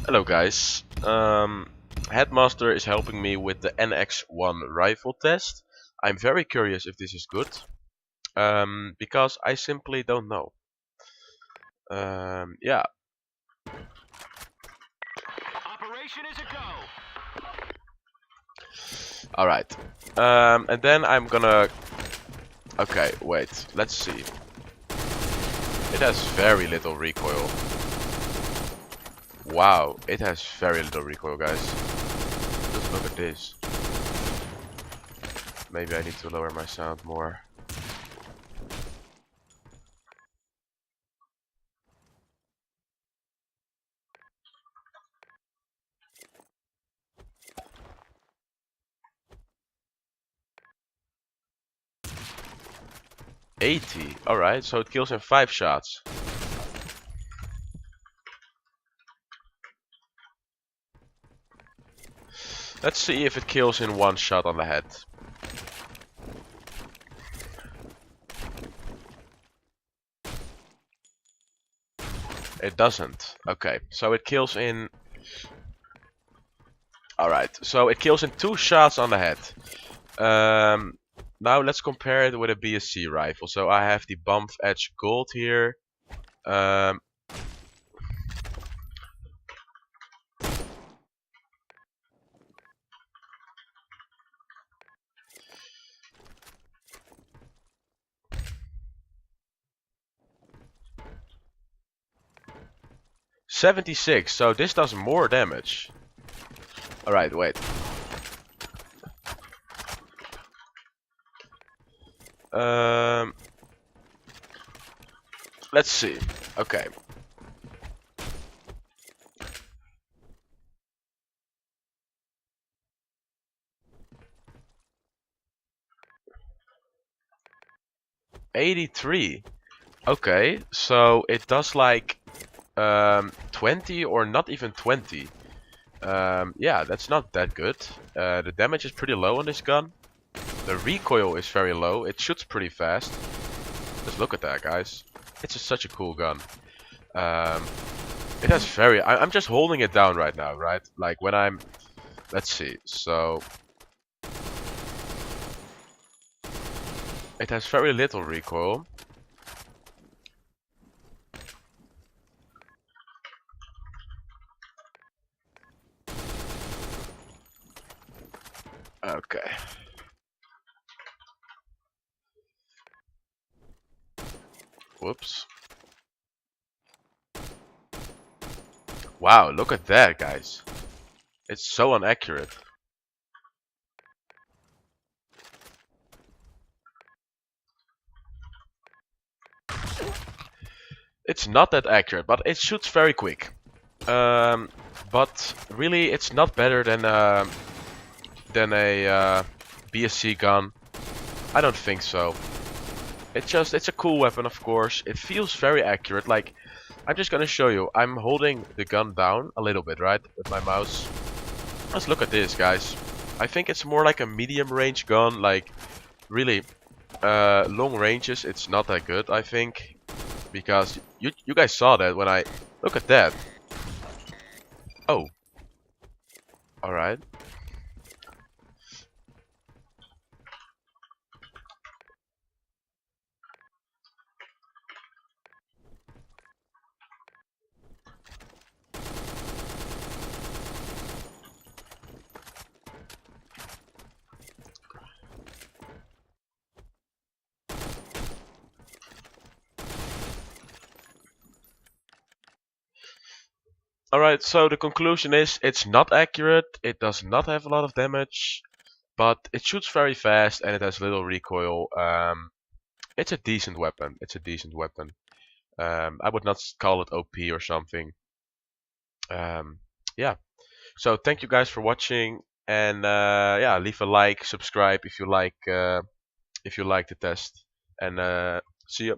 Hello guys, Headmaster is helping me with the NX1 rifle test. I'm very curious if this is good, because I simply don't know. Yeah. Operation is a go. Alright. And then I'm gonna... Okay, wait, let's see. It has very little recoil. Wow, it has very little recoil, guys. Just look at this. Maybe I need to lower my sound more. $80. Alright, so it kills in 5 shots. Let's see if it kills in 1 shot on the head. It doesn't. Okay, so it kills in... Alright, so it kills in 2 shots on the head. Now let's compare it with a BSC rifle. So I have the Bump Edge Gold here. 76, so this does more damage. Alright, wait. Let's see. Okay. $83. Okay, so it does like 20 or not even 20. Yeah, that's not that good. The damage is pretty low on this gun. The recoil is very low. It shoots pretty fast. Just look at that, guys. It's just such a cool gun. It has very... I'm just holding it down right now, right? Like when I'm... Let's see. So... It has very little recoil. Okay. Whoops. Wow, look at that, guys. It's so inaccurate. It's not that accurate, but it shoots very quick. But really, it's not better than a BSC gun. I don't think so. It's a cool weapon, of course. It feels very accurate. Like, I'm just gonna show you. I'm holding the gun down a little bit, right, with my mouse. Let's look at this, guys. I think it's more like a medium range gun. Like, really, long ranges, it's not that good, I think. Because you guys saw that when I... Look at that. Oh. Alright. Alright, so the conclusion is it's not accurate, it does not have a lot of damage, but it shoots very fast and it has little recoil. It's a decent weapon. It's a decent weapon. I would not call it OP or something. Yeah. So thank you guys for watching, and yeah, leave a like, subscribe if you like the test, and see you.